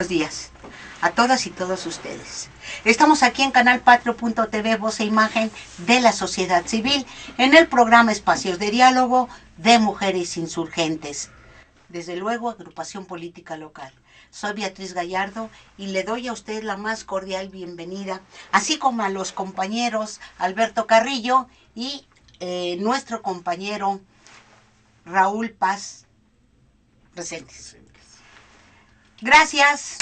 Buenos días a todas y todos ustedes. Estamos aquí en Canal Patrio.tv, voz e imagen de la sociedad civil, en el programa Espacios de Diálogo de Mujeres Insurgentes. Desde luego, agrupación política local. Soy Beatriz Gallardo y le doy a usted la más cordial bienvenida, así como a los compañeros Alberto Carrillo y nuestro compañero Raúl Paz presentes. Gracias,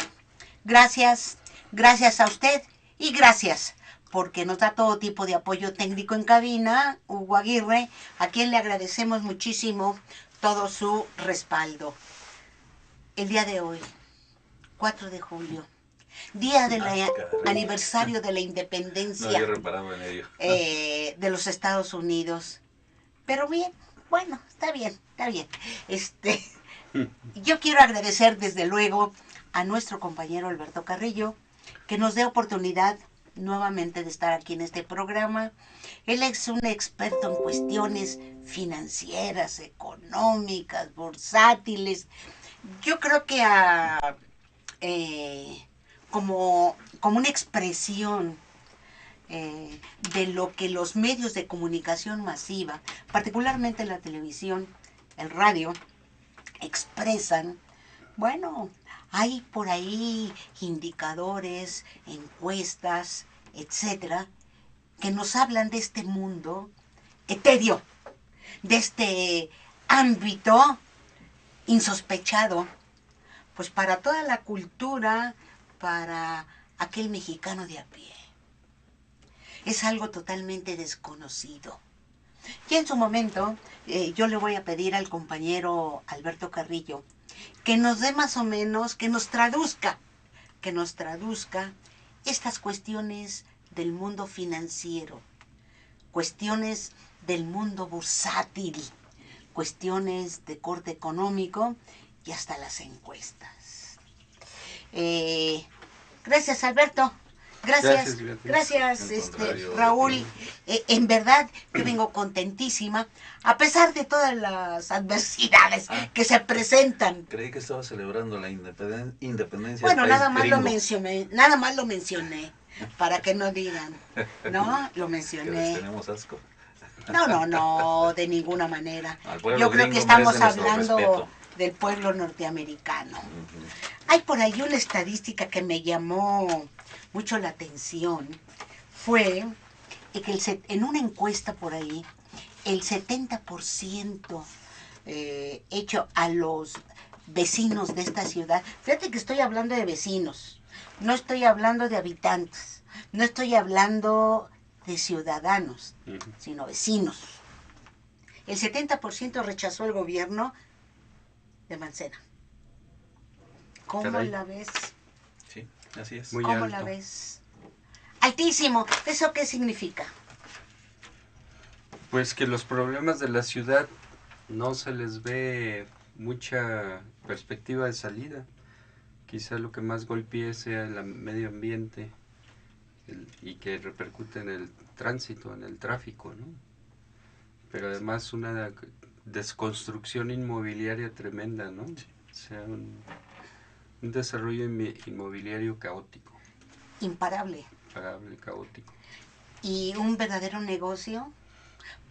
gracias a usted y gracias porque nos da todo tipo de apoyo técnico en cabina, Hugo Aguirre, a quien le agradecemos muchísimo todo su respaldo. El día de hoy, 4 de julio, día del aniversario de la independencia de los Estados Unidos. Pero bien, bueno, está bien. Yo quiero agradecer desde luego a nuestro compañero Alberto Carrillo, que nos dé oportunidad nuevamente de estar aquí en este programa. Él es un experto en cuestiones financieras, económicas, bursátiles. Yo creo que como una expresión de lo que los medios de comunicación masiva, particularmente la televisión, el radio, expresan. Bueno, hay por ahí indicadores, encuestas, etcétera, que nos hablan de este mundo etéreo, de este ámbito insospechado, pues para toda la cultura, para aquel mexicano de a pie. Es algo totalmente desconocido. Y en su momento, yo le voy a pedir al compañero Alberto Carrillo que nos dé más o menos, que nos traduzca estas cuestiones del mundo financiero, cuestiones del mundo bursátil, cuestiones de corte económico y hasta las encuestas. Gracias, Alberto. Gracias Raúl. En verdad, yo vengo contentísima, a pesar de todas las adversidades que se presentan. Creí que estaba celebrando la independencia. Bueno, nada más lo mencioné, para que no digan. No, lo mencioné. Que les tenemos asco. No, de ninguna manera. Yo creo que estamos hablando del pueblo norteamericano. Hay por ahí una estadística que me llamó mucho la atención. Fue que en una encuesta por ahí, el 70% hecho a los vecinos de esta ciudad. Fíjate que estoy hablando de vecinos, no estoy hablando de habitantes, no estoy hablando de ciudadanos, sino vecinos. El 70% rechazó el gobierno de Mancera. ¿Cómo la ves? Sí, así es. ¿Cómo alto la ves? Altísimo. ¿Eso qué significa? Pues que los problemas de la ciudad no se les ve mucha perspectiva de salida. Quizá lo que más golpee sea el medio ambiente y que repercute en el tránsito, en el tráfico, ¿no? Pero además una desconstrucción inmobiliaria tremenda, ¿no? Sí. O sea, un desarrollo inmobiliario caótico. Imparable, caótico. Y un verdadero negocio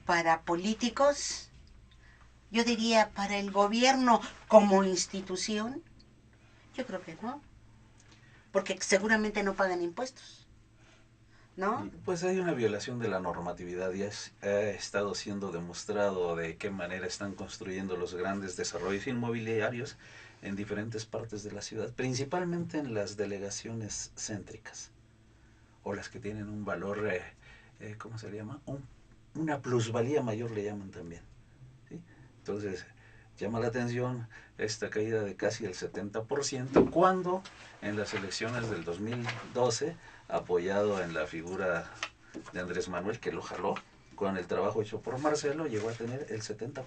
para políticos, yo diría para el gobierno como institución. Yo creo que no, porque seguramente no pagan impuestos, ¿no? Pues hay una violación de la normatividad y ha estado siendo demostrado de qué manera están construyendo los grandes desarrollos inmobiliarios en diferentes partes de la ciudad, principalmente en las delegaciones céntricas, o las que tienen un valor, ¿cómo se le llama? Una plusvalía mayor le llaman también, ¿sí? Entonces, llama la atención esta caída de casi el 70%, cuando en las elecciones del 2012, apoyado en la figura de Andrés Manuel, que lo jaló, con el trabajo hecho por Marcelo, llegó a tener el 70%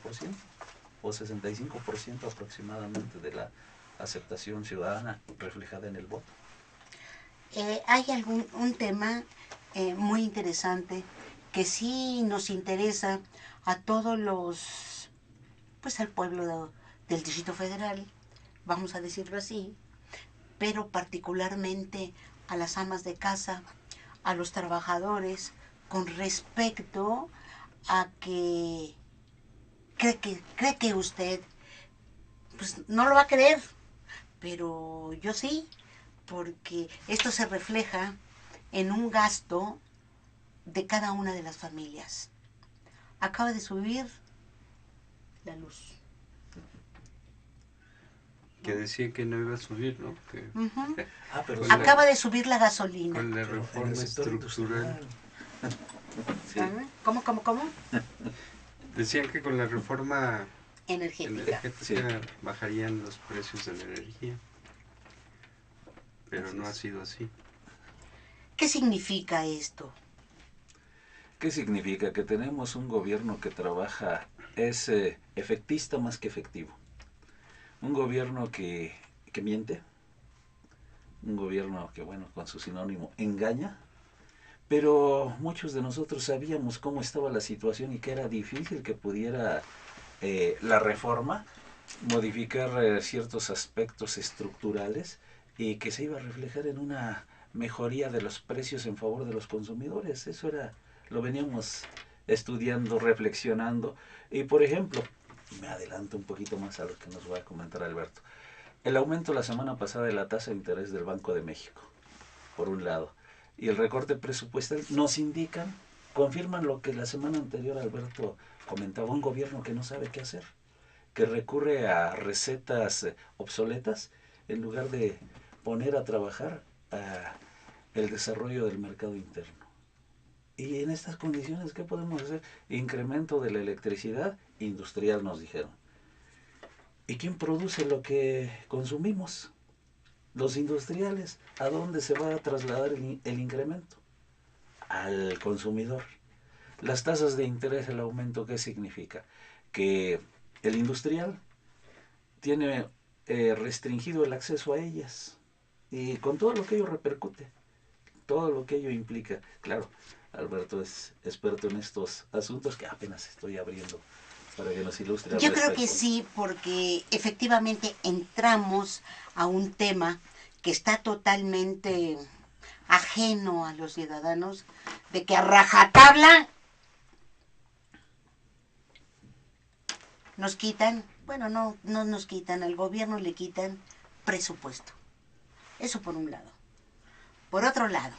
o 65% aproximadamente de la aceptación ciudadana reflejada en el voto. Hay un tema muy interesante que sí nos interesa a todos pues al pueblo del Distrito Federal, vamos a decirlo así, pero particularmente a las amas de casa, a los trabajadores, con respecto a que cree que usted pues no lo va a creer, pero yo sí, porque esto se refleja en un gasto de cada una de las familias. Acaba de subir la luz. Que decía que no iba a subir, ¿no? Que Ujú. Pero Acaba de subir la gasolina. con la pero en el reforma sector estructural. sí. ¿Cómo? Decían que con la reforma Energética. Sí. bajarían los precios de la energía, pero Así no ha es. sido así. ¿Qué significa esto? ¿Qué significa? Que tenemos un gobierno que trabaja, es efectista más que efectivo. Un gobierno que miente, un gobierno que, bueno, con su sinónimo, engaña, pero muchos de nosotros sabíamos cómo estaba la situación y que era difícil que pudiera la reforma modificar ciertos aspectos estructurales y que se iba a reflejar en una mejoría de los precios en favor de los consumidores. Eso era, lo veníamos estudiando, reflexionando. Y por ejemplo, me adelanto un poquito más a lo que nos va a comentar Alberto. El aumento la semana pasada de la tasa de interés del Banco de México, por un lado, y el recorte presupuestal nos indican, confirman lo que la semana anterior Alberto comentaba, un gobierno que no sabe qué hacer, que recurre a recetas obsoletas en lugar de poner a trabajar el desarrollo del mercado interno. Y en estas condiciones, ¿qué podemos hacer? Incremento de la electricidad industrial, nos dijeron. ¿Y quién produce lo que consumimos? Los industriales. ¿A dónde se va a trasladar el incremento? Al consumidor. Las tasas de interés, el aumento, ¿qué significa? Que el industrial tiene restringido el acceso a ellas y con todo lo que ello repercute, todo lo que ello implica. Claro, Alberto es experto en estos asuntos que apenas estoy abriendo para que nos ilustre al Yo creo respecto. que sí, porque efectivamente entramos a un tema que está totalmente ajeno a los ciudadanos, de que a rajatabla nos quitan, bueno, no nos quitan, al gobierno le quitan presupuesto. Eso por un lado. Por otro lado,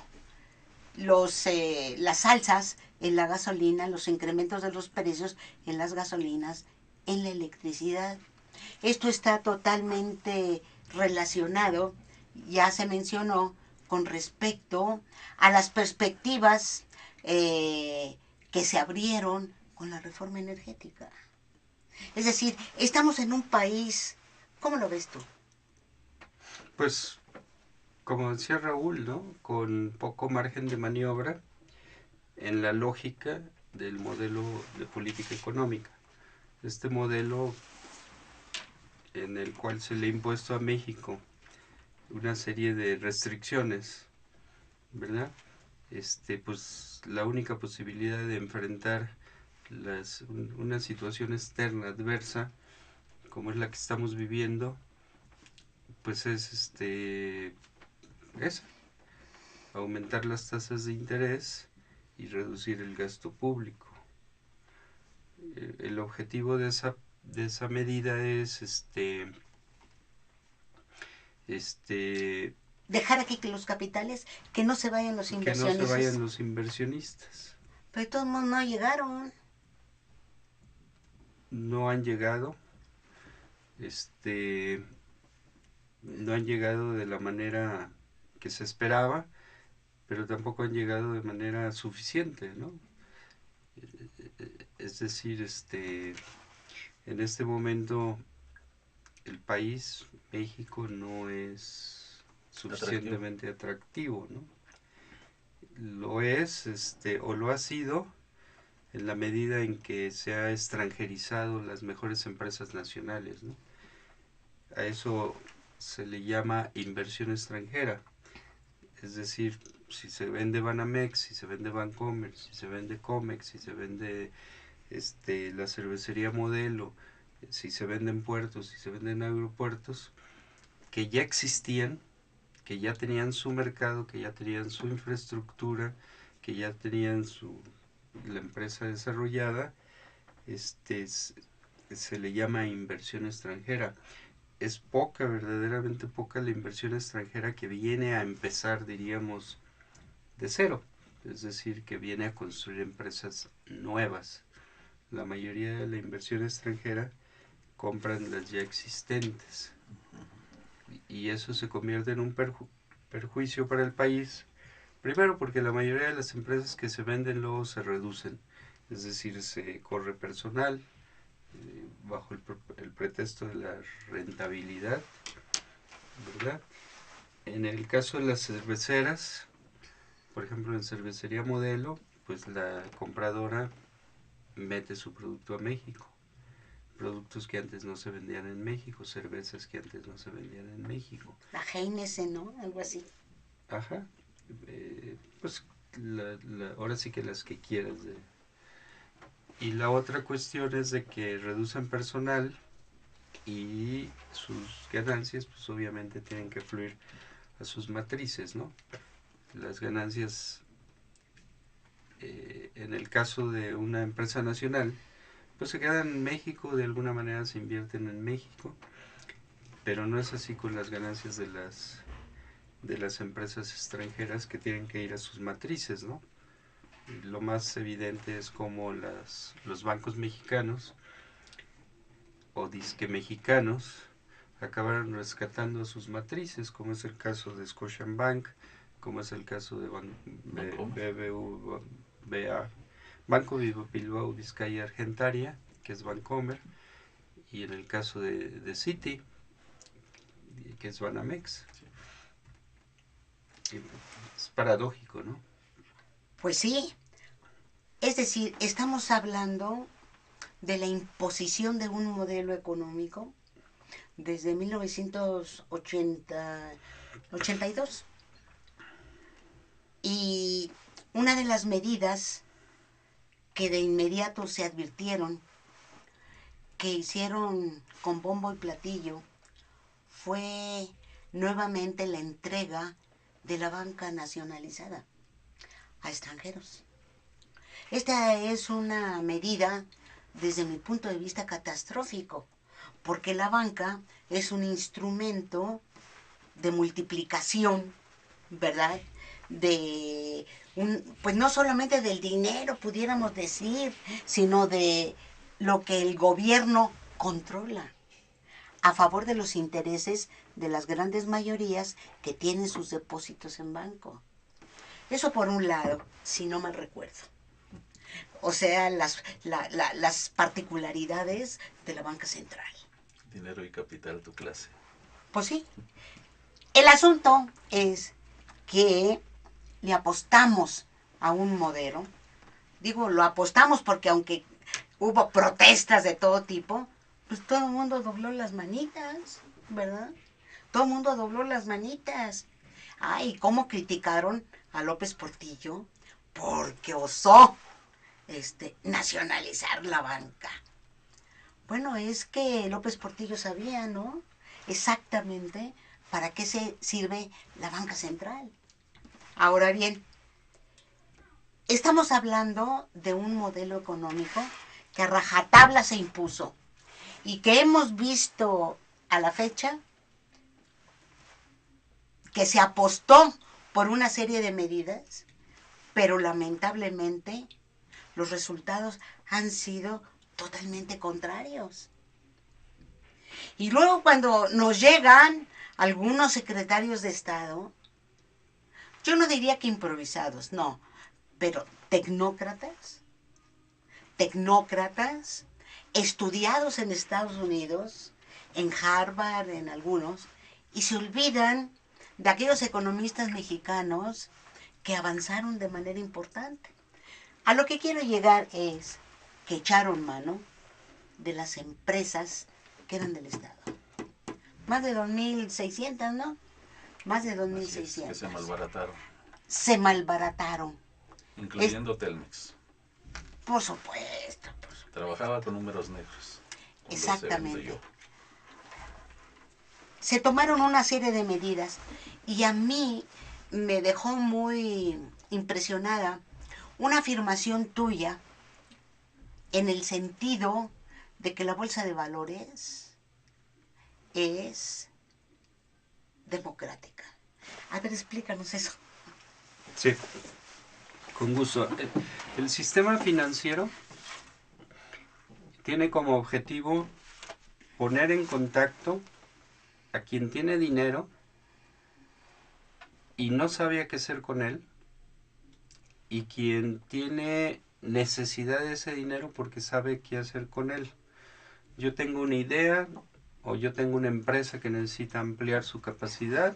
las alzas en la gasolina, los incrementos de los precios en las gasolinas, en la electricidad. Esto está totalmente relacionado, ya se mencionó, con respecto a las perspectivas que se abrieron con la reforma energética. Es decir, estamos en un país, ¿cómo lo ves tú? Pues, como decía Raúl, ¿no? Con poco margen de maniobra en la lógica del modelo de política económica. Este modelo en el cual se le ha impuesto a México una serie de restricciones, ¿verdad? Pues la única posibilidad de enfrentar una situación externa adversa como es la que estamos viviendo, pues es esa, aumentar las tasas de interés y reducir el gasto público. El objetivo de esa medida es Dejar aquí que los capitales, que no se vayan los que no inversionistas. se vayan los inversionistas. Pero todos no llegaron. No han llegado, no han llegado de la manera que se esperaba, pero tampoco han llegado de manera suficiente, ¿no? Es decir, en este momento el país, México, no es suficientemente atractivo, ¿no? Lo es, o lo ha sido, en la medida en que se ha extranjerizado las mejores empresas nacionales, ¿no? A eso se le llama inversión extranjera. Es decir, si se vende Banamex, si se vende Bancomer, si se vende Comex, si se vende la cervecería Modelo, si se venden puertos, si se venden aeropuertos, que ya existían, que ya tenían su mercado, que ya tenían su infraestructura, que ya tenían la empresa desarrollada, se le llama inversión extranjera. Es poca, verdaderamente poca la inversión extranjera que viene a empezar, diríamos, de cero. Es decir, que viene a construir empresas nuevas. La mayoría de la inversión extranjera compran las ya existentes. Y eso se convierte en un perjuicio para el país. Primero porque la mayoría de las empresas que se venden luego se reducen. Es decir, se corre personal bajo el pretexto de la rentabilidad, ¿verdad? En el caso de las cerveceras, por ejemplo, en Cervecería Modelo, pues la compradora mete su producto a México. Productos que antes no se vendían en México, cervezas que antes no se vendían en México. La Heineken, ¿no? Algo así. Ajá. Pues ahora sí que las que quieras. Y la otra cuestión es de que reducen personal y sus ganancias pues obviamente tienen que fluir a sus matrices, ¿no? Las ganancias, en el caso de una empresa nacional, pues se quedan en México, de alguna manera se invierten en México, pero no es así con las ganancias de las empresas extranjeras que tienen que ir a sus matrices, ¿no? Y lo más evidente es como los bancos mexicanos o disque mexicanos acabaron rescatando sus matrices, como es el caso de Scotiabank, como es el caso de BBVA, Banco Bilbao Vizcaya Argentaria, que es Bancomer, y en el caso de Citi, que es Banamex. Es paradójico, ¿no? Pues sí. Es decir, estamos hablando de la imposición de un modelo económico desde 1982. Y una de las medidas que de inmediato se advirtieron, que hicieron con bombo y platillo, fue nuevamente la entrega de la banca nacionalizada a extranjeros. Esta es una medida, desde mi punto de vista, catastrófico, porque la banca es un instrumento de multiplicación, ¿verdad? Pues no solamente del dinero, pudiéramos decir, sino de lo que el gobierno controla a favor de los intereses de las grandes mayorías que tienen sus depósitos en banco. Eso por un lado, si no mal recuerdo. O sea, las particularidades de la banca central. Dinero y capital, tu clase. Pues sí. El asunto es que le apostamos a un modelo. Digo, lo apostamos porque aunque hubo protestas de todo tipo, pues todo el mundo dobló las manitas, ¿verdad? Todo el mundo dobló las manitas. Ay, ¿cómo criticaron a López Portillo? Porque osó nacionalizar la banca. Bueno, es que López Portillo sabía, ¿no? Exactamente para qué se sirve la banca central. Ahora bien, estamos hablando de un modelo económico que a rajatabla se impuso y que hemos visto a la fecha que se apostó por una serie de medidas, pero lamentablemente los resultados han sido totalmente contrarios. Y luego cuando nos llegan algunos secretarios de Estado, yo no diría que improvisados, no, pero tecnócratas, estudiados en Estados Unidos, en Harvard, en algunos, y se olvidan de aquellos economistas mexicanos que avanzaron de manera importante. A lo que quiero llegar es que echaron mano de las empresas que eran del Estado. Más de 2.600, ¿no? Más de 2.600. Que se malbarataron. Se malbarataron. Incluyendo Telmex. Por supuesto. Trabajaba con números negros. Exactamente. se tomaron una serie de medidas y a mí me dejó muy impresionada una afirmación tuya en el sentido de que la bolsa de valores es democrática. A ver, explícanos eso. Sí, con gusto. El sistema financiero tiene como objetivo poner en contacto a quien tiene dinero y no sabía qué hacer con él, y quien tiene necesidad de ese dinero porque sabe qué hacer con él. Yo tengo una idea o yo tengo una empresa que necesita ampliar su capacidad,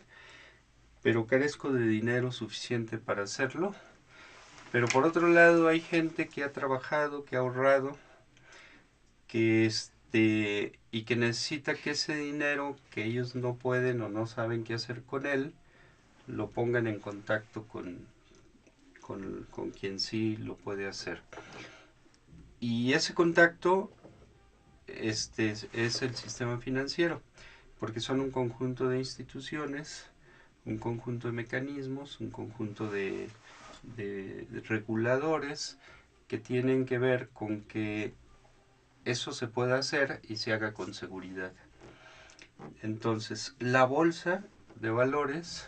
pero carezco de dinero suficiente para hacerlo. Pero por otro lado hay gente que ha trabajado, que ha ahorrado, que y que necesita que ese dinero que ellos no pueden o no saben qué hacer con él, lo pongan en contacto con quien sí lo puede hacer. Y ese contacto es el sistema financiero, porque son un conjunto de instituciones, un conjunto de mecanismos, un conjunto de reguladores que tienen que ver con que eso se pueda hacer y se haga con seguridad. Entonces, la bolsa de valores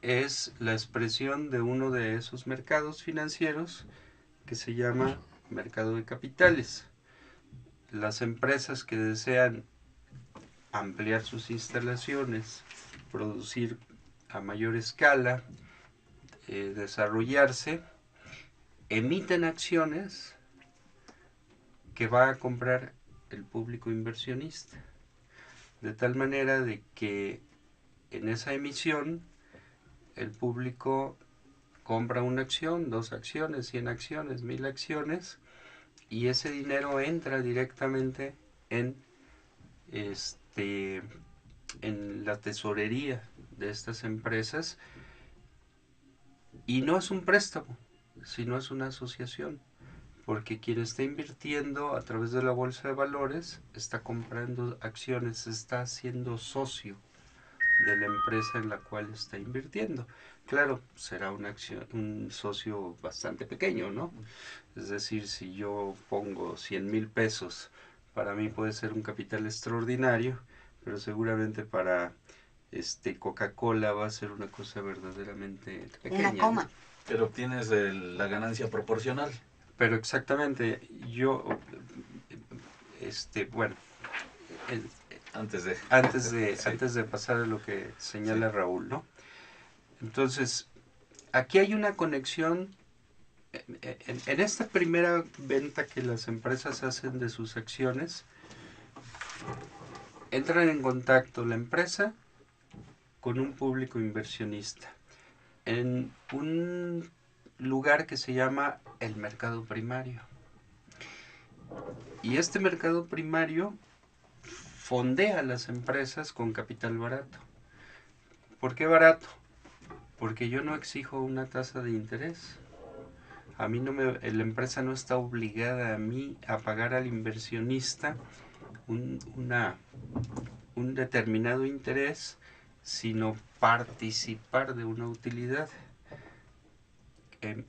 es la expresión de uno de esos mercados financieros que se llama mercado de capitales. Las empresas que desean ampliar sus instalaciones, producir a mayor escala, desarrollarse, emiten acciones que va a comprar el público inversionista, de tal manera de que en esa emisión el público compra una acción, 2 acciones, 100 acciones, 1000 acciones, y ese dinero entra directamente en la tesorería de estas empresas, y no es un préstamo, sino es una asociación, porque quien está invirtiendo a través de la bolsa de valores está comprando acciones, está siendo socio de la empresa en la cual está invirtiendo. Claro, será un socio bastante pequeño, ¿no? Es decir, si yo pongo 100,000 pesos, para mí puede ser un capital extraordinario, pero seguramente para Coca-Cola va a ser una cosa verdaderamente pequeña, Una coma. ¿no? Pero obtienes la ganancia proporcional. Pero exactamente, bueno, Antes de... Sí. antes de pasar a lo que señala Raúl, ¿no? Entonces, aquí hay una conexión en esta primera venta que las empresas hacen de sus acciones. Entran en contacto la empresa con un público inversionista en un lugar que se llama el mercado primario. Y este mercado primario fondea a las empresas con capital barato. ¿Por qué barato? Porque yo no exijo una tasa de interés. A mí la empresa no está obligada a mí a pagar al inversionista un determinado interés, sino participar de una utilidad en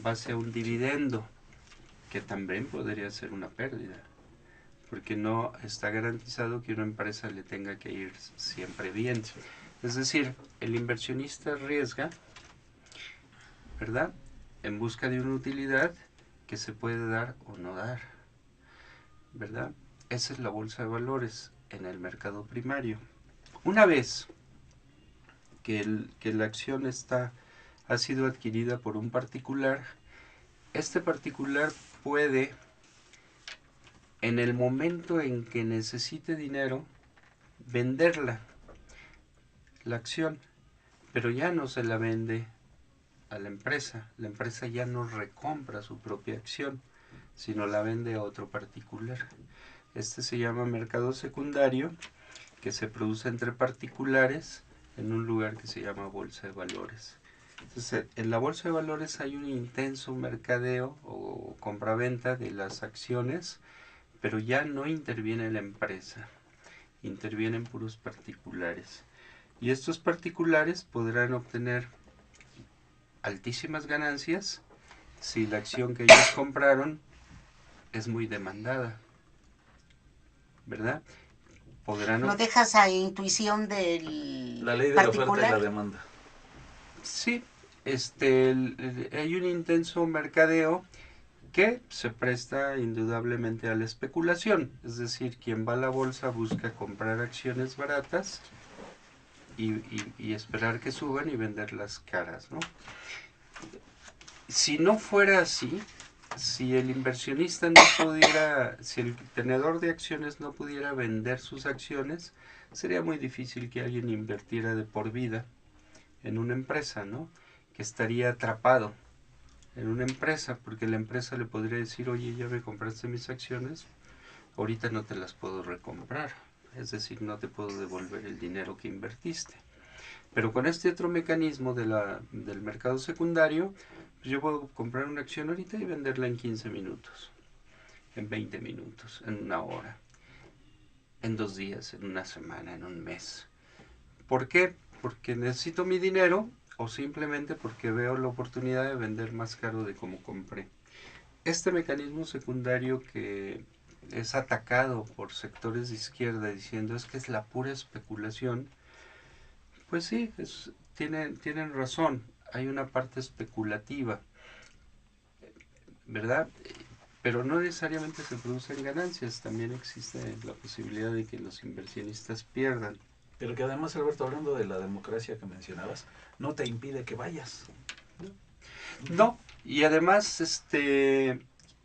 base a un dividendo, que también podría ser una pérdida, porque no está garantizado que una empresa le tenga que ir siempre bien. Es decir, el inversionista arriesga, ¿verdad?, en busca de una utilidad que se puede dar o no dar, ¿verdad? Esa es la bolsa de valores en el mercado primario. Una vez que la acción ha sido adquirida por un particular, este particular puede, en el momento en que necesite dinero, venderla, la acción, pero ya no se la vende a la empresa ya no recompra su propia acción, sino la vende a otro particular. Este se llama mercado secundario, que se produce entre particulares en un lugar que se llama bolsa de valores. Entonces, en la bolsa de valores hay un intenso mercadeo o compraventa de las acciones, pero ya no interviene la empresa. intervienen puros particulares. Y estos particulares podrán obtener altísimas ganancias si la acción que ellos compraron es muy demandada, ¿verdad? Podrán... ¿Lo dejas a intuición del La ley de la oferta y particular? la demanda. Sí, hay un intenso mercadeo que se presta indudablemente a la especulación, es decir, quien va a la bolsa busca comprar acciones baratas y esperar que suban y venderlas caras, ¿no? Si no fuera así, si el inversionista no pudiera, si el tenedor de acciones no pudiera vender sus acciones, sería muy difícil que alguien invirtiera de por vida en una empresa, ¿no? Que estaría atrapado en una empresa, porque la empresa le podría decir, oye, ya me compraste mis acciones, ahorita no te las puedo recomprar, es decir, no te puedo devolver el dinero que invertiste. Pero con este otro mecanismo del mercado secundario, pues yo puedo comprar una acción ahorita y venderla en 15 minutos, en 20 minutos, en una hora, en 2 días, en una semana, en un mes. ¿Por qué? Porque necesito mi dinero o simplemente porque veo la oportunidad de vender más caro de como compré. Este mecanismo secundario que es atacado por sectores de izquierda diciendo es que es la pura especulación, pues sí, tienen razón, hay una parte especulativa, ¿verdad? Pero no necesariamente se producen ganancias, también existe la posibilidad de que los inversionistas pierdan. Pero que además, Alberto, hablando de la democracia que mencionabas, no te impide que vayas. No, y además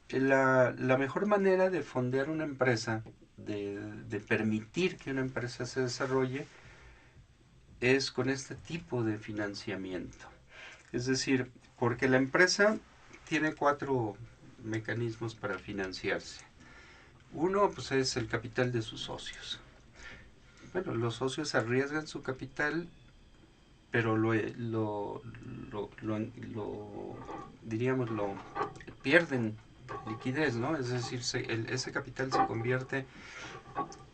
la mejor manera de fondear una empresa, de permitir que una empresa se desarrolle, es con este tipo de financiamiento. Es decir, porque la empresa tiene 4 mecanismos para financiarse. Uno, pues, es el capital de sus socios. Bueno, los socios arriesgan su capital, pero diríamos, lo pierden liquidez, ¿no? Es decir, ese capital se convierte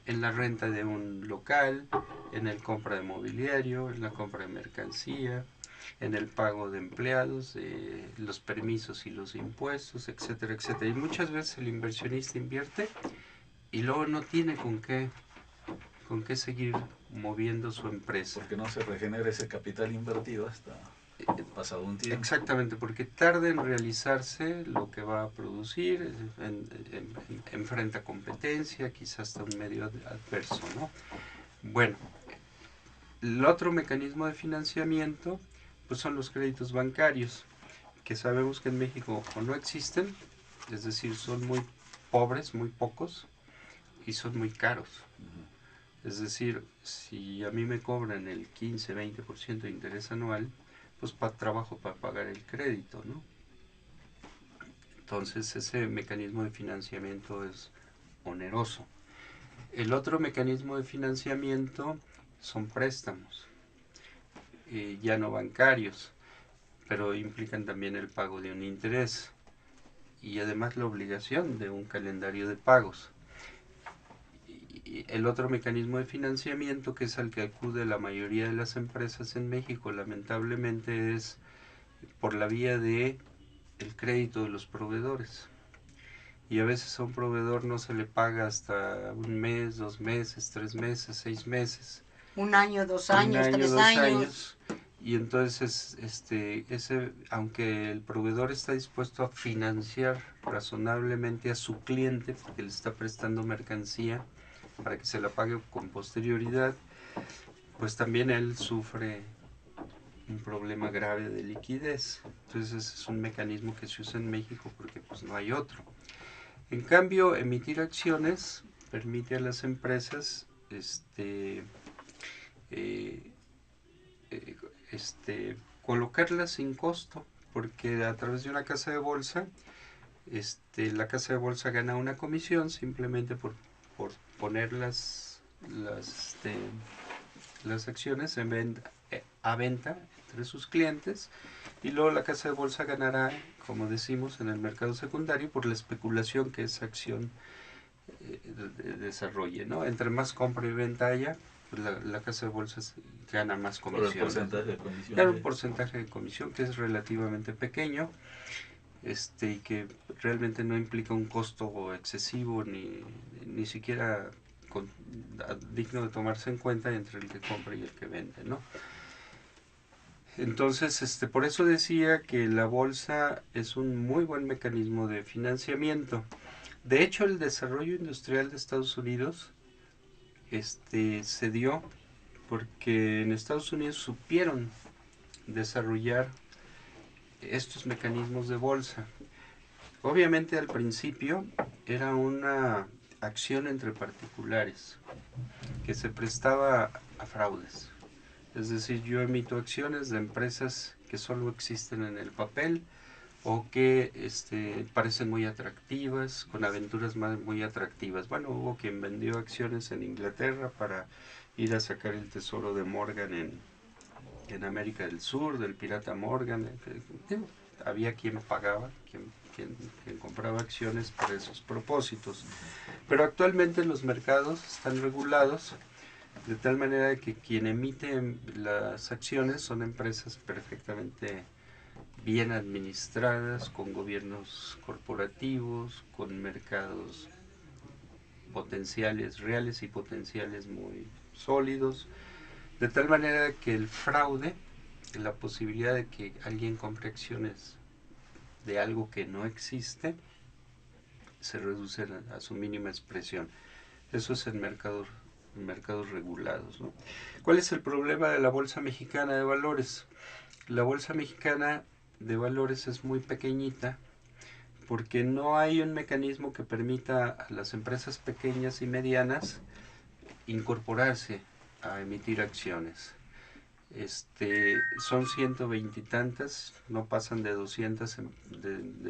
en la renta de un local, en el compra de mobiliario, en la compra de mercancía, en el pago de empleados, los permisos y los impuestos, etcétera, etcétera. Y muchas veces el inversionista invierte y luego no tiene con qué seguir moviendo su empresa. Porque no se regenera ese capital invertido hasta pasado un tiempo. Exactamente, porque tarda en realizarse lo que va a producir, enfrenta competencia, quizás hasta un medio adverso, ¿no? Bueno, el otro mecanismo de financiamiento pues son los créditos bancarios, que sabemos que en México o no existen, es decir, son muy pobres, muy pocos, y son muy caros. Es decir, si a mí me cobran el 15-20% de interés anual, pues trabajo para pagar el crédito, ¿no? Entonces ese mecanismo de financiamiento es oneroso. El otro mecanismo de financiamiento son préstamos, ya no bancarios, pero implican también el pago de un interés y además la obligación de un calendario de pagos. Y el otro mecanismo de financiamiento, que es al que acude la mayoría de las empresas en México, lamentablemente, es por la vía de el crédito de los proveedores. Y a veces a un proveedor no se le paga hasta un mes, 2 meses, 3 meses, 6 meses. 1 año, 2 años, 3 años. Y entonces, aunque el proveedor está dispuesto a financiar razonablemente a su cliente, porque le está prestando mercancía para que se la pague con posterioridad, pues también él sufre un problema grave de liquidez. Entonces ese es un mecanismo que se usa en México porque pues no hay otro. En cambio, emitir acciones permite a las empresas colocarlas sin costo, porque a través de una casa de bolsa, la casa de bolsa gana una comisión simplemente por poner las acciones a venta entre sus clientes, y luego la casa de bolsa ganará, como decimos, en el mercado secundario por la especulación que esa acción desarrolle, ¿no? Entre más compra y venta haya, pues la casa de bolsas gana más Por el comisión. porcentaje de comisión. Gana un porcentaje de comisión que es relativamente pequeño, y que realmente no implica un costo excesivo ni siquiera digno de tomarse en cuenta entre el que compra y el que vende, ¿no? Entonces, por eso decía que la bolsa es un muy buen mecanismo de financiamiento. De hecho, el desarrollo industrial de Estados Unidos se dio porque en Estados Unidos supieron desarrollar estos mecanismos de bolsa. Obviamente al principio era una acción entre particulares que se prestaba a fraudes. Es decir, yo emito acciones de empresas que solo existen en el papel o que parecen muy atractivas, con aventuras muy atractivas. Bueno, hubo quien vendió acciones en Inglaterra para ir a sacar el tesoro de Morgan en América del Sur, del pirata Morgan. Había quien pagaba, quien compraba acciones para esos propósitos. Pero actualmente los mercados están regulados de tal manera que quien emite las acciones son empresas perfectamente bien administradas, con gobiernos corporativos, con mercados potenciales, reales y potenciales muy sólidos, de tal manera que el fraude, la posibilidad de que alguien compre acciones de algo que no existe, se reduce a su mínima expresión. Eso es en mercados regulados, ¿no? ¿Cuál es el problema de la Bolsa Mexicana de Valores? La Bolsa Mexicana de Valores es muy pequeñita porque no hay un mecanismo que permita a las empresas pequeñas y medianas incorporarse a emitir acciones. Son 120 y tantas, no pasan de 200,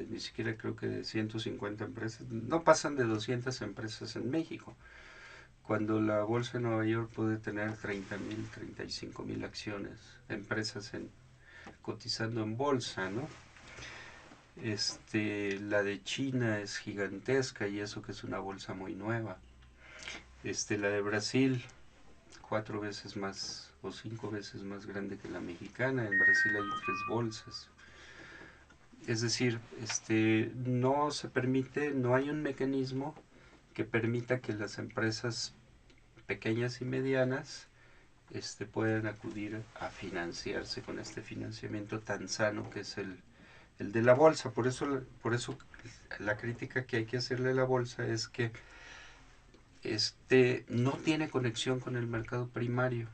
ni siquiera creo que de 150 empresas, no pasan de 200 empresas en México, cuando la bolsa de Nueva York puede tener 30,000, 35,000 acciones, empresas cotizando en bolsa, ¿no? La de China es gigantesca y eso que es una bolsa muy nueva. La de Brasil, 4 veces más o 5 veces más grande que la mexicana. En Brasil hay 3 bolsas. Es decir, no se permite, no hay un mecanismo que permita que las empresas pequeñas y medianas puedan acudir a financiarse con este financiamiento tan sano que es el de la bolsa. Por eso la crítica que hay que hacerle a la bolsa es que no tiene conexión con el mercado primario.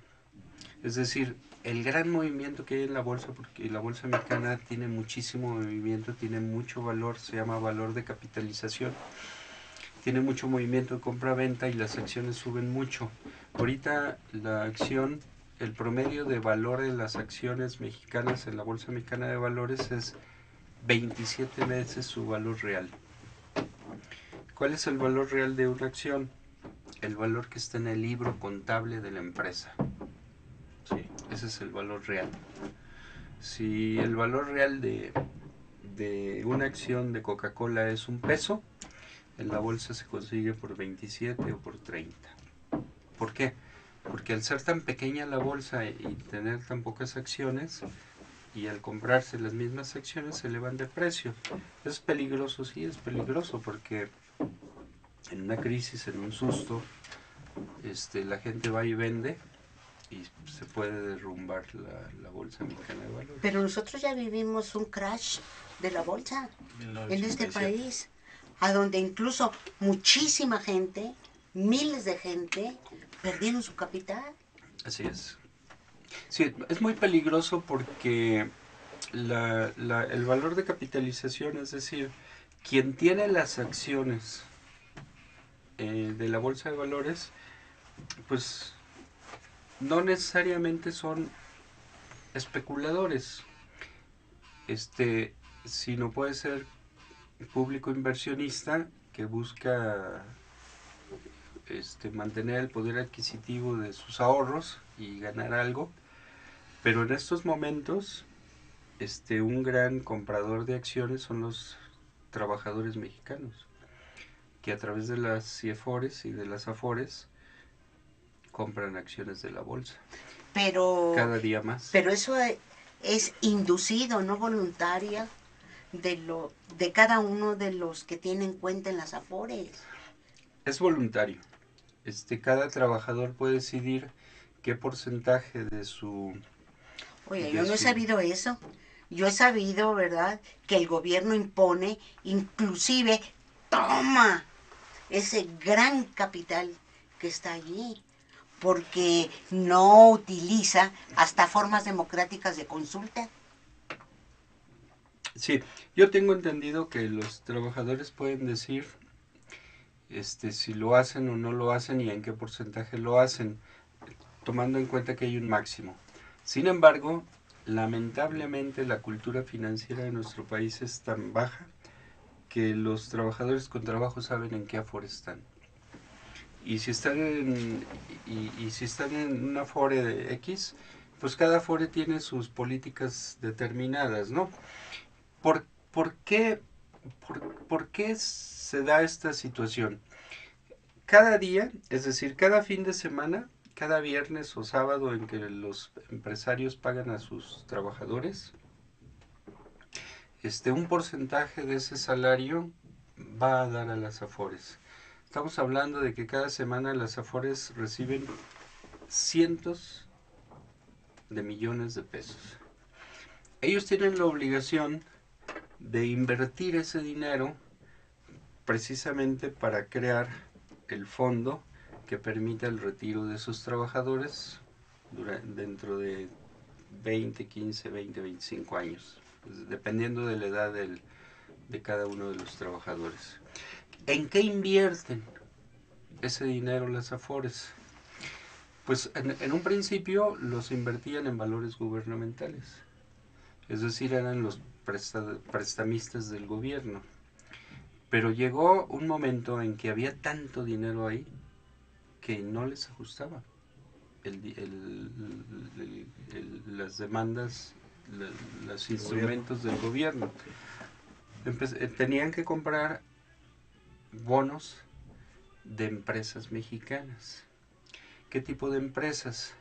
Es decir, el gran movimiento que hay en la bolsa, porque la bolsa mexicana tiene muchísimo movimiento, tiene mucho valor, se llama valor de capitalización, tiene mucho movimiento de compra-venta y las acciones suben mucho. Ahorita la acción, el promedio de valor de las acciones mexicanas en la Bolsa Mexicana de Valores es 27 veces su valor real. ¿Cuál es el valor real de una acción? El valor que está en el libro contable de la empresa. Sí, ese es el valor real. Si el valor real de una acción de Coca-Cola es $1, en la bolsa se consigue por 27 o por 30. ¿Por qué? Porque al ser tan pequeña la bolsa y tener tan pocas acciones, y al comprarse las mismas acciones se elevan de precio. ¿Es peligroso? Sí, es peligroso porque en una crisis, en un susto, la gente va y vende y se puede derrumbar la Bolsa Mexicana de Valores. Pero nosotros ya vivimos un crash de la bolsa en este país, a donde incluso muchísima gente, miles de gente, perdieron su capital. Así es. Sí, es muy peligroso porque el valor de capitalización, es decir, quien tiene las acciones de la bolsa de valores, pues no necesariamente son especuladores, sino puede ser público inversionista que busca mantener el poder adquisitivo de sus ahorros y ganar algo, pero en estos momentos un gran comprador de acciones son los trabajadores mexicanos, que a través de las CIEFORES y de las AFORES compran acciones de la bolsa. Pero, Cada día más. pero eso es inducido, no voluntaria, de cada uno de los que tienen cuenta en las Afores. Es voluntario. Cada trabajador puede decidir qué porcentaje de su... Oye, yo no he sabido eso. Yo he sabido, ¿verdad?, que el gobierno impone, inclusive toma ese gran capital que está allí, porque no utiliza hasta formas democráticas de consulta. Sí, yo tengo entendido que los trabajadores pueden decir si lo hacen o no lo hacen y en qué porcentaje lo hacen, tomando en cuenta que hay un máximo. Sin embargo, lamentablemente la cultura financiera de nuestro país es tan baja que los trabajadores con trabajo saben en qué afore están. Y si están si están en una afore de X, pues cada afore tiene sus políticas determinadas, ¿no? ¿Por qué se da esta situación? Cada día, es decir, cada fin de semana, cada viernes o sábado en que los empresarios pagan a sus trabajadores, un porcentaje de ese salario va a dar a las AFORES. Estamos hablando de que cada semana las AFORES reciben cientos de millones de pesos. Ellos tienen la obligación de invertir ese dinero precisamente para crear el fondo que permita el retiro de sus trabajadores dentro de 20, 15, 20, 25 años, dependiendo de la edad de cada uno de los trabajadores. ¿En qué invierten ese dinero las AFORES? Pues en un principio los invertían en valores gubernamentales, es decir, eran los prestamistas del gobierno. Pero llegó un momento en que había tanto dinero ahí que no les ajustaba las demandas, los instrumentos del gobierno. Tenían que comprar bonos de empresas mexicanas. ¿Qué tipo de empresas?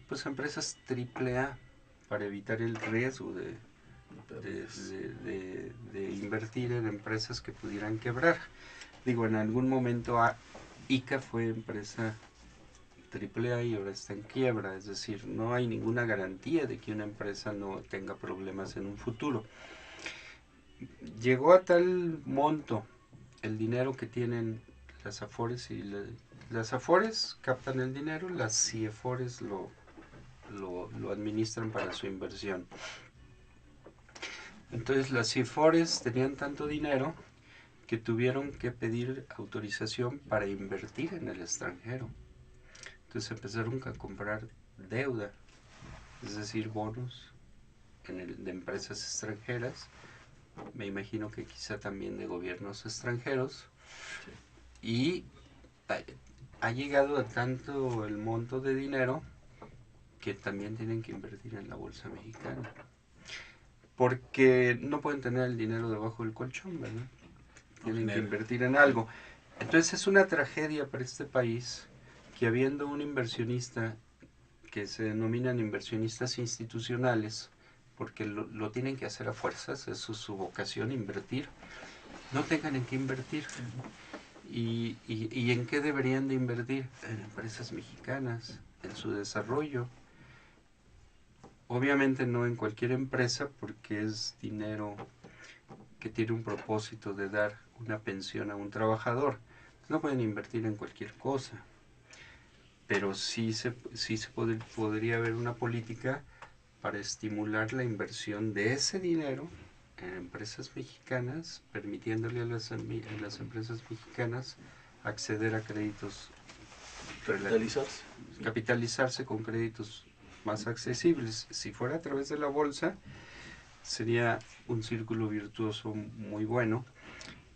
Pues empresas AAA, para evitar el riesgo de invertir en empresas que pudieran quebrar. Digo, en algún momento ICA fue empresa AAA y ahora está en quiebra, es decir, no hay ninguna garantía de que una empresa no tenga problemas en un futuro. Llegó a tal monto el dinero que tienen las AFORES y las AFORES captan el dinero, las CIEFORES lo administran para su inversión. Entonces las CIEFORES tenían tanto dinero que tuvieron que pedir autorización para invertir en el extranjero. Entonces empezaron a comprar deuda, es decir, bonos de empresas extranjeras, me imagino que quizá también de gobiernos extranjeros, y ha llegado a tanto el monto de dinero que también tienen que invertir en la bolsa mexicana. Porque no pueden tener el dinero debajo del colchón, ¿verdad? Tienen que invertir en algo. Entonces es una tragedia para este país que habiendo un inversionista que se denominan inversionistas institucionales, porque lo tienen que hacer a fuerzas, eso es su vocación, invertir, no tengan en qué invertir. ¿Y en qué deberían de invertir? En empresas mexicanas, en su desarrollo. Obviamente no en cualquier empresa, porque es dinero que tiene un propósito de dar una pensión a un trabajador. No pueden invertir en cualquier cosa, pero sí se podría haber una política para estimular la inversión de ese dinero en empresas mexicanas, permitiéndole a las empresas mexicanas acceder a créditos, capitalizarse con créditos más accesibles. Si fuera a través de la bolsa, sería un círculo virtuoso muy bueno,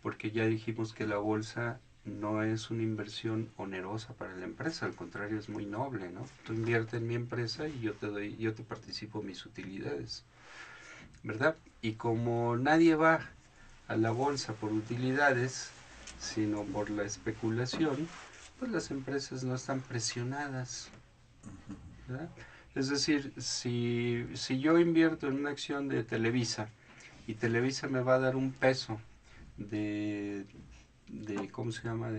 porque ya dijimos que la bolsa no es una inversión onerosa para la empresa, al contrario, es muy noble, ¿no? Tú inviertes en mi empresa y yo te participo mis utilidades, ¿verdad? Y como nadie va a la bolsa por utilidades, sino por la especulación, pues las empresas no están presionadas, ¿verdad? Es decir, si yo invierto en una acción de Televisa y Televisa me va a dar un peso de ¿cómo se llama?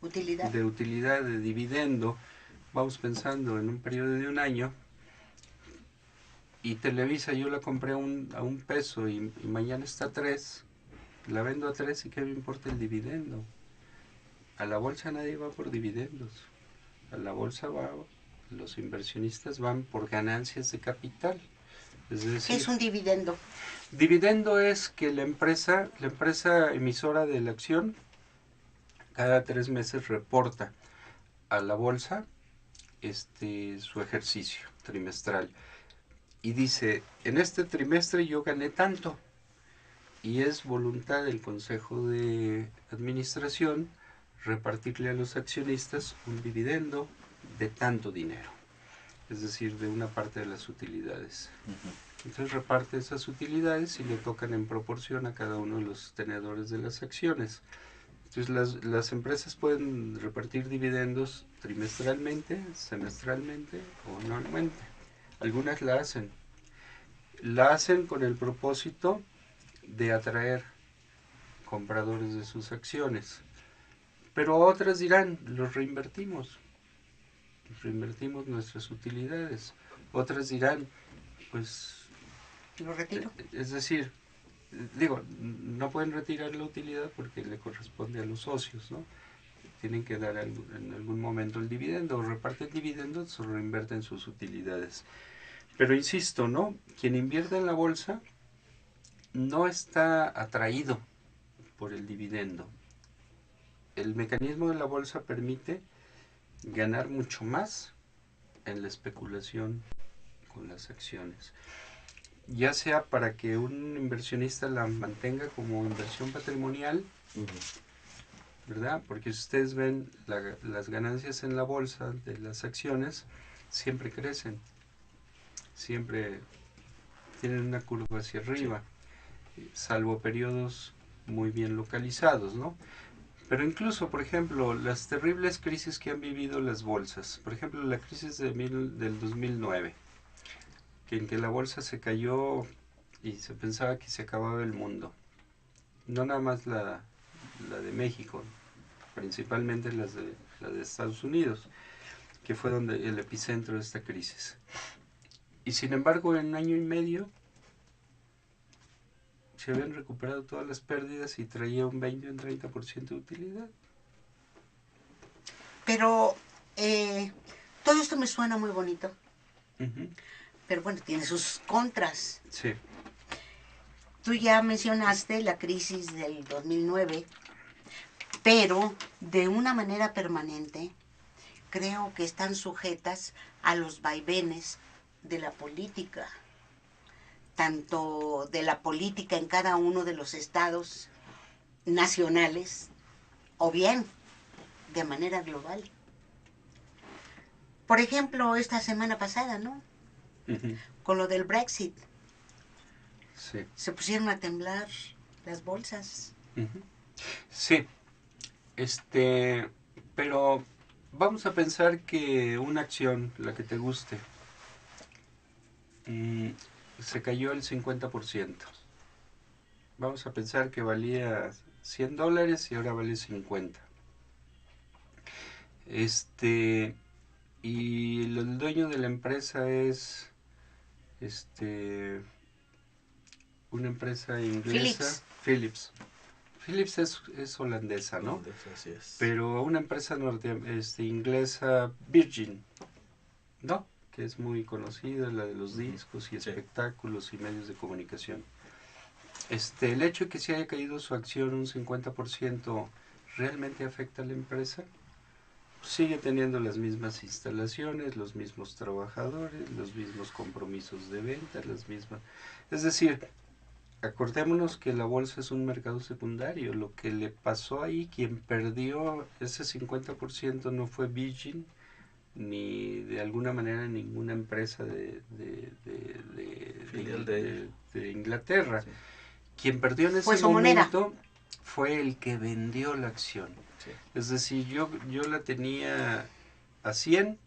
Utilidad. De utilidad, de dividendo, vamos pensando en un periodo de un año, y Televisa yo la compré a un peso y mañana está a 3, la vendo a 3 y ¿qué me importa el dividendo? A la bolsa nadie va por dividendos, a la bolsa los inversionistas van por ganancias de capital. Es decir, ¿Qué es un dividendo? Dividendo es que la empresa emisora de la acción cada 3 meses reporta a la bolsa su ejercicio trimestral y dice, en este trimestre yo gané tanto, y es voluntad del Consejo de Administración repartirle a los accionistas un dividendo de tanto dinero, es decir, de una parte de las utilidades. Entonces reparte esas utilidades y le tocan en proporción a cada uno de los tenedores de las acciones. Entonces las empresas pueden repartir dividendos trimestralmente, semestralmente o anualmente. Algunas la hacen. La hacen con el propósito de atraer compradores de sus acciones. Pero otras dirán, los reinvertimos nuestras utilidades. Otras dirán, pues... ¿Lo retiro? Es decir, digo, no pueden retirar la utilidad porque le corresponde a los socios, ¿no? Tienen que dar en algún momento el dividendo, o reparten dividendos o reinvierten sus utilidades. Pero insisto, ¿no? Quien invierte en la bolsa no está atraído por el dividendo. El mecanismo de la bolsa permite ganar mucho más en la especulación con las acciones, ya sea para que un inversionista la mantenga como inversión patrimonial, ¿verdad? Porque si ustedes ven las ganancias en la bolsa de las acciones, siempre crecen, siempre tienen una curva hacia arriba, salvo periodos muy bien localizados, ¿no? Pero incluso, por ejemplo, las terribles crisis que han vivido las bolsas, por ejemplo, la crisis del 2009, en que la bolsa se cayó y se pensaba que se acababa el mundo. No nada más la de México, principalmente la de Estados Unidos, que fue donde el epicentro de esta crisis. Y sin embargo, en un año y medio se habían recuperado todas las pérdidas y traía un 20 o un 30% de utilidad. Pero todo esto me suena muy bonito. Uh-huh. Pero bueno, tiene sus contras. Sí. Tú ya mencionaste la crisis del 2009, pero de una manera permanente creo que están sujetas a los vaivenes de la política, tanto de la política en cada uno de los estados nacionales o bien de manera global. Por ejemplo, esta semana pasada, ¿no? Uh-huh. Con lo del Brexit. Sí. Se pusieron a temblar las bolsas. Uh-huh. Sí. Pero vamos a pensar que una acción, la que te guste, se cayó el 50%. Vamos a pensar que valía $100 y ahora vale 50. Y el dueño de la empresa es una empresa inglesa, Philips. Philips es holandesa, ¿no? Así es. Pero una empresa inglesa, Virgin, ¿no? Que es muy conocida, la de los discos y espectáculos y medios de comunicación. El hecho de que se haya caído su acción un 50%, ¿realmente afecta a la empresa? Sigue teniendo las mismas instalaciones, los mismos trabajadores, los mismos compromisos de venta, las mismas... Es decir, acordémonos que la bolsa es un mercado secundario. Lo que le pasó ahí, quien perdió ese 50% no fue Virgin, ni de alguna manera ninguna empresa de Inglaterra. Sí. Quien perdió en ese momento fue el que vendió la acción. Sí. Es decir, yo la tenía a 100,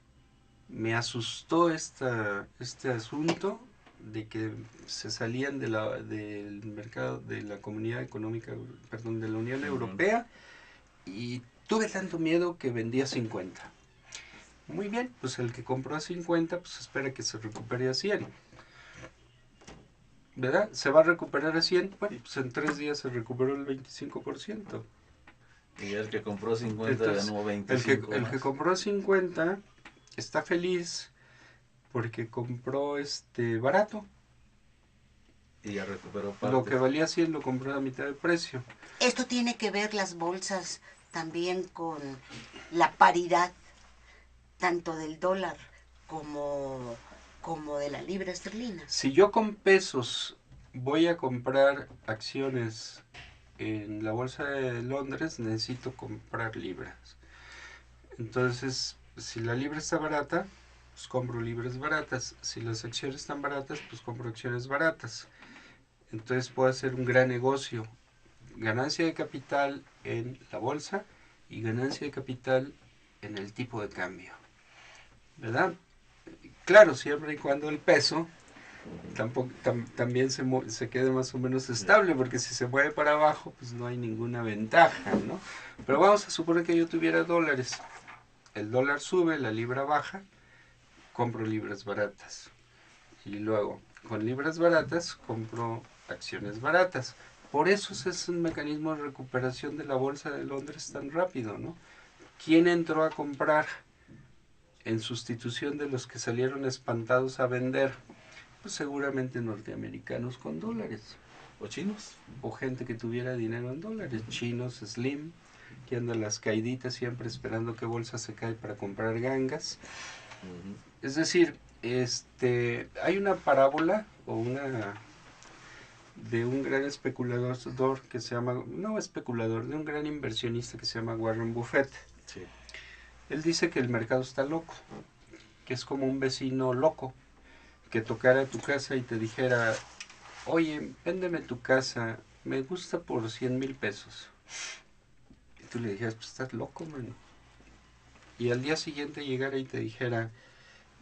me asustó este asunto de que se salían del mercado de la Comunidad Económica, perdón, de la Unión Europea, y tuve tanto miedo que vendí a 50. Muy bien, pues el que compró a 50, pues espera que se recupere a 100. ¿Verdad? ¿Se va a recuperar a 100? Bueno, pues en 3 días se recuperó el 25%. Y el que compró 50 Entonces, ganó 25 el que compró a 50 está feliz porque compró barato. Y ya recuperó parte. Lo que valía 100 lo compró a mitad de precio. Esto tiene que ver las bolsas también con la paridad tanto del dólar como de la libra esterlina. Si yo con pesos voy a comprar acciones en la bolsa de Londres, necesito comprar libras. Entonces, si la libra está barata, pues compro libras baratas. Si las acciones están baratas, pues compro acciones baratas. Entonces puedo hacer un gran negocio. Ganancia de capital en la bolsa y ganancia de capital en el tipo de cambio. ¿Verdad? Claro, siempre y cuando el peso también se quede más o menos estable, porque si se mueve para abajo, pues no hay ninguna ventaja, ¿no? Pero vamos a suponer que yo tuviera dólares. El dólar sube, la libra baja, compro libras baratas. Y luego, con libras baratas, compro acciones baratas. Por eso es un mecanismo de recuperación de la bolsa de Londres tan rápido, ¿no? ¿Quién entró a comprar en sustitución de los que salieron espantados a vender? Pues seguramente norteamericanos con dólares. ¿O chinos? O gente que tuviera dinero en dólares. Chinos, Slim, que andan las caiditas siempre esperando que bolsa se cae para comprar gangas. Es decir, hay una parábola o de un gran especulador que se llama, no especulador, de un gran inversionista que se llama Warren Buffett. Sí. Él dice que el mercado está loco, que es como un vecino loco que tocara a tu casa y te dijera, oye, véndeme tu casa, me gusta por 100,000 pesos. Y tú le dijeras, pues estás loco, mano. Y al día siguiente llegara y te dijera,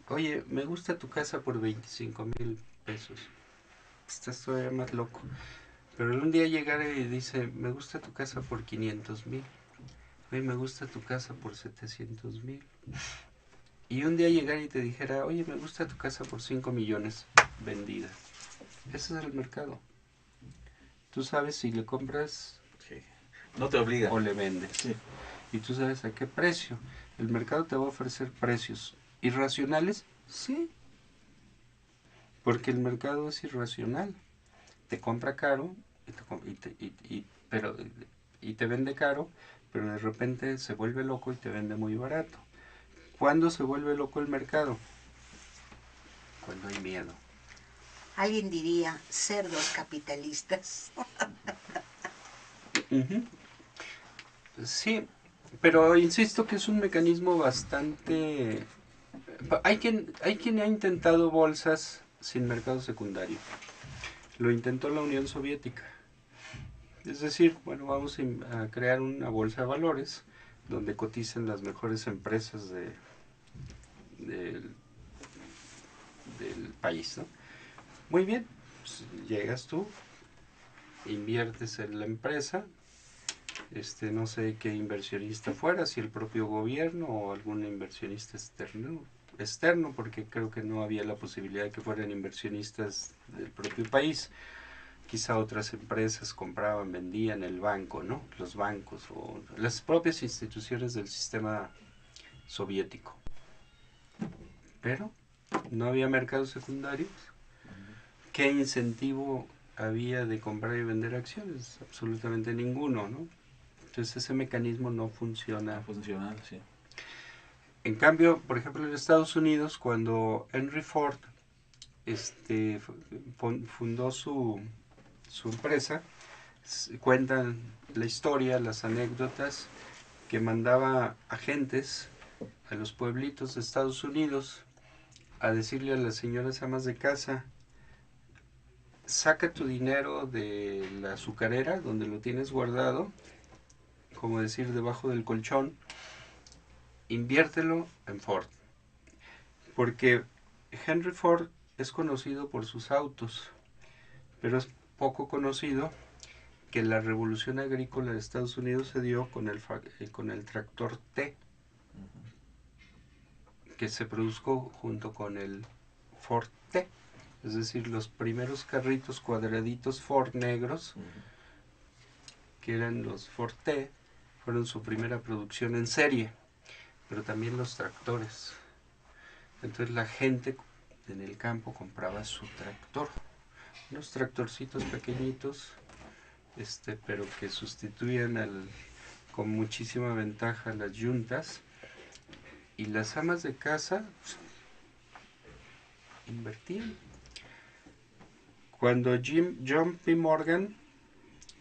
oye, me gusta tu casa por 25,000 pesos. Estás todavía más loco. Pero un día llegara y dice, me gusta tu casa por 500,000. Oye, me gusta tu casa por 700,000. Y un día llegara y te dijera, oye, me gusta tu casa por 5 millones vendida. Ese es el mercado. Tú sabes si le compras, Sí. No te obliga. o le vendes. Sí. Y tú sabes a qué precio. El mercado te va a ofrecer precios irracionales, sí. Porque el mercado es irracional. Te compra caro y te vende caro, pero de repente se vuelve loco y te vende muy barato. ¿Cuándo se vuelve loco el mercado? Cuando hay miedo. Alguien diría cerdos capitalistas. Uh-huh. Sí, pero insisto que es un mecanismo bastante... Hay quien ha intentado bolsas sin mercado secundario. Lo intentó la Unión Soviética. Es decir, bueno, vamos a crear una bolsa de valores donde coticen las mejores empresas del país, ¿no? Muy bien, pues llegas tú, inviertes en la empresa, no sé qué inversionista fuera, si el propio gobierno o algún inversionista externo, porque creo que no había la posibilidad de que fueran inversionistas del propio país. Quizá otras empresas compraban, vendían, el banco, ¿no? Los bancos o las propias instituciones del sistema soviético. Pero no había mercados secundarios. ¿Qué incentivo había de comprar y vender acciones? Absolutamente ninguno, ¿no? Entonces ese mecanismo no funciona. Funcional, sí. En cambio, por ejemplo, en Estados Unidos, cuando Henry Ford fundó su empresa, cuentan la historia, las anécdotas, que mandaba agentes a los pueblitos de Estados Unidos a decirle a las señoras amas de casa, saca tu dinero de la azucarera, donde lo tienes guardado, como decir, debajo del colchón, inviértelo en Ford. Porque Henry Ford es conocido por sus autos, pero es poco conocido que la revolución agrícola de Estados Unidos se dio con el tractor T, que se produjo junto con el Ford T. Es decir, los primeros carritos cuadraditos Ford negros, que eran los Ford T, fueron su primera producción en serie, pero también los tractores. Entonces la gente en el campo compraba su tractor, unos tractorcitos pequeñitos, pero que sustituían con muchísima ventaja las yuntas, y las amas de casa invertían. Cuando John P. Morgan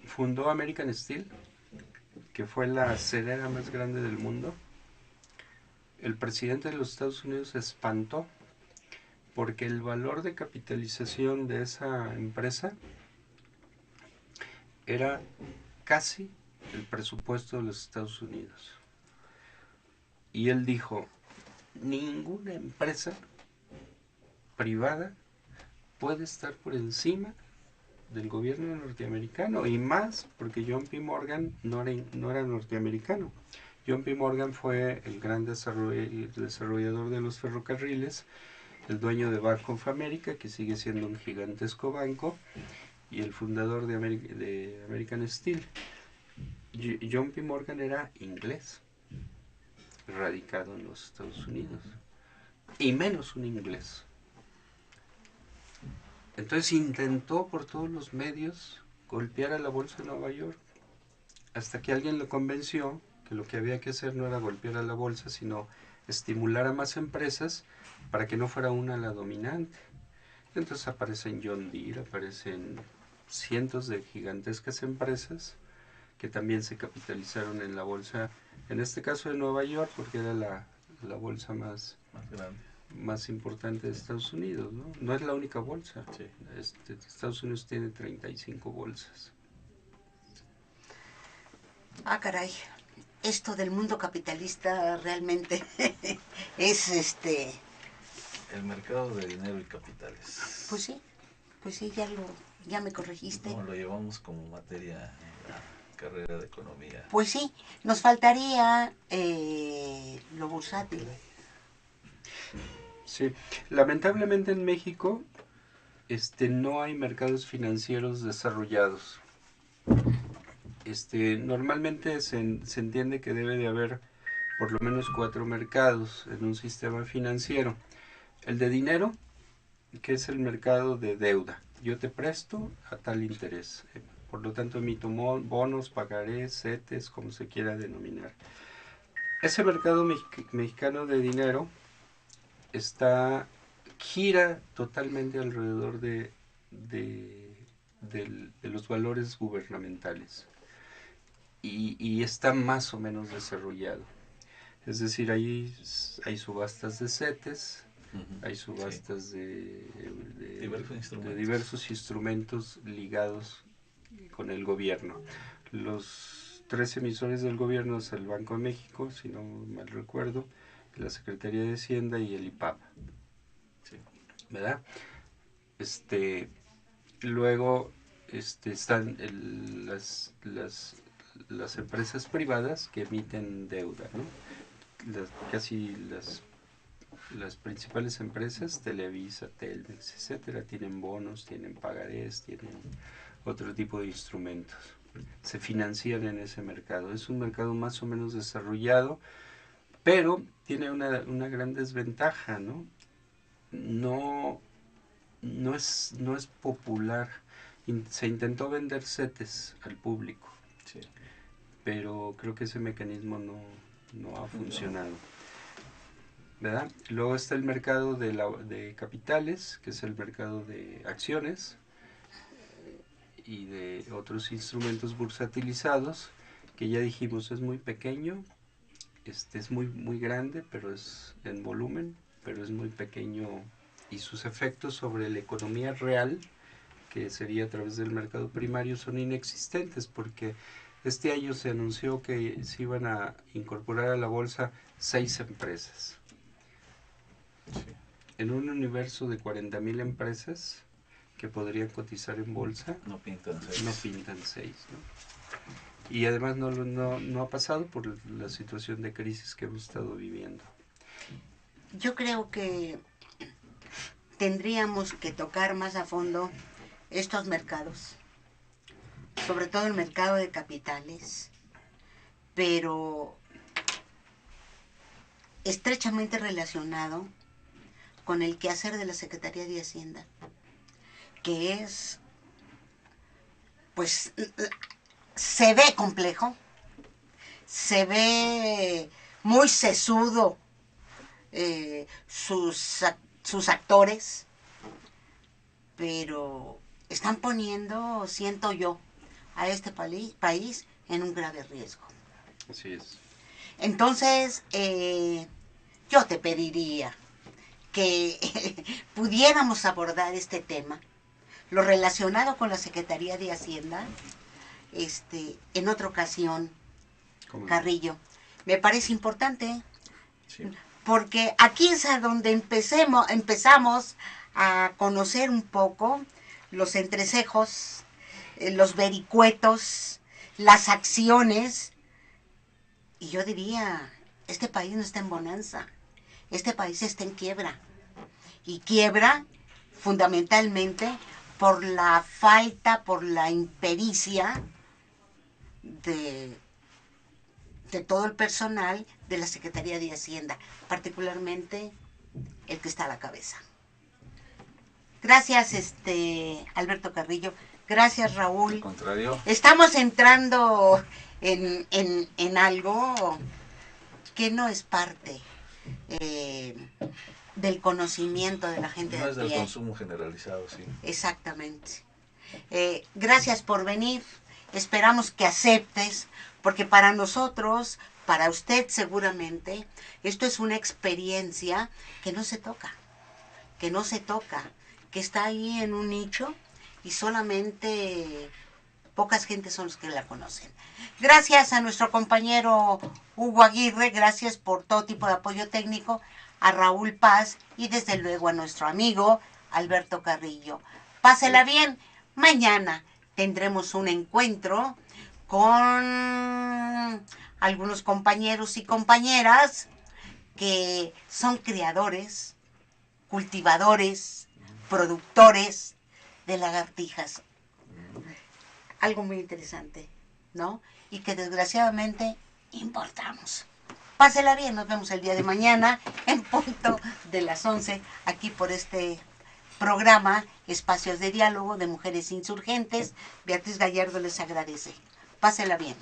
fundó American Steel, que fue la acerera más grande del mundo, el presidente de los Estados Unidos se espantó porque el valor de capitalización de esa empresa era casi el presupuesto de los Estados Unidos. Y él dijo, ninguna empresa privada puede estar por encima del gobierno norteamericano, y más porque John P. Morgan no era norteamericano. John P. Morgan fue el gran desarrollador de los ferrocarriles, el dueño de Bank of America, que sigue siendo un gigantesco banco, y el fundador de American Steel. John P. Morgan era inglés, radicado en los Estados Unidos, y menos un inglés. Entonces intentó por todos los medios golpear a la bolsa de Nueva York, hasta que alguien lo convenció que lo que había que hacer no era golpear a la bolsa, sino estimular a más empresas para que no fuera una la dominante. Entonces aparecen John Deere, aparecen cientos de gigantescas empresas que también se capitalizaron en la bolsa, en este caso de Nueva York, porque era la bolsa más grande, más importante de Estados Unidos, ¿no? No es la única bolsa. sí. Estados Unidos tiene 35 bolsas. Ah, caray. Esto del mundo capitalista realmente es El mercado de dinero y capitales. Pues sí, ya me corregiste. No, lo llevamos como materia en la carrera de economía. Pues sí, nos faltaría lo bursátil. Sí, lamentablemente en México no hay mercados financieros desarrollados. Normalmente se entiende que debe de haber por lo menos 4 mercados en un sistema financiero. El de dinero, que es el mercado de deuda. Yo te presto a tal interés. Por lo tanto, emito bonos, pagarés, CETES, como se quiera denominar. Ese mercado mexicano de dinero gira totalmente alrededor de los valores gubernamentales. Y está más o menos desarrollado. Es decir, hay subastas de CETES, hay subastas sí. de diversos instrumentos ligados con el gobierno. Los 3 emisores del gobierno es el Banco de México, si no mal recuerdo, la Secretaría de Hacienda y el IPAP. Sí. ¿Verdad? Luego están las empresas privadas que emiten deuda, ¿no? Casi las principales empresas, Televisa, Telmex, etcétera, tienen bonos, tienen pagarés, tienen otro tipo de instrumentos. Se financian en ese mercado. Es un mercado más o menos desarrollado, pero tiene una gran desventaja, ¿no? No es popular. Se intentó vender CETES al público, Sí. pero creo que ese mecanismo no ha funcionado. ¿Verdad? Luego está el mercado de capitales, que es el mercado de acciones y de otros instrumentos bursatilizados, que ya dijimos es muy pequeño, es muy grande, pero es en volumen, pero es muy pequeño, y sus efectos sobre la economía real, que sería a través del mercado primario, son inexistentes porque este año se anunció que se iban a incorporar a la bolsa 6 empresas. Sí. En un universo de 40,000 empresas que podrían cotizar en bolsa, No pintan seis. no pintan 6, ¿no? Y además no ha pasado por la situación de crisis que hemos estado viviendo. Yo creo que tendríamos que tocar más a fondo estos mercados, sobre todo el mercado de capitales, pero estrechamente relacionado con el quehacer de la Secretaría de Hacienda, que es, pues, se ve complejo, se ve muy sesudo sus actores, pero están poniendo, siento yo, a este país en un grave riesgo. Así es. Entonces, yo te pediría que pudiéramos abordar este tema, lo relacionado con la Secretaría de Hacienda, en otra ocasión, Carrillo. Me parece importante, Sí. porque aquí es a donde empezamos a conocer un poco los entrecejos, los vericuetos, las acciones. Y yo diría, este país no está en bonanza, este país está en quiebra. Y quiebra fundamentalmente por la falta, por la impericia de todo el personal de la Secretaría de Hacienda, particularmente el que está a la cabeza. Gracias, Alberto Carrillo. Gracias, Raúl. Al contrario. Estamos entrando en algo que no es parte del conocimiento de la gente No de es a del pie. consumo generalizado, sí. Exactamente. Gracias por venir. Esperamos que aceptes, porque para nosotros, para usted seguramente, esto es una experiencia que no se toca, que está ahí en un nicho y solamente pocas gentes son los que la conocen. Gracias a nuestro compañero Hugo Aguirre, gracias por todo tipo de apoyo técnico, a Raúl Paz y desde luego a nuestro amigo Alberto Carrillo. Pásela bien. Mañana tendremos un encuentro con algunos compañeros y compañeras que son criadores, cultivadores, productores de lagartijas. Algo muy interesante, ¿no? Y que desgraciadamente importamos. Pásela bien, nos vemos el día de mañana en punto de las 11 aquí por este programa Espacios de Diálogo de Mujeres Insurgentes. Beatriz Gallardo les agradece. Pásela bien.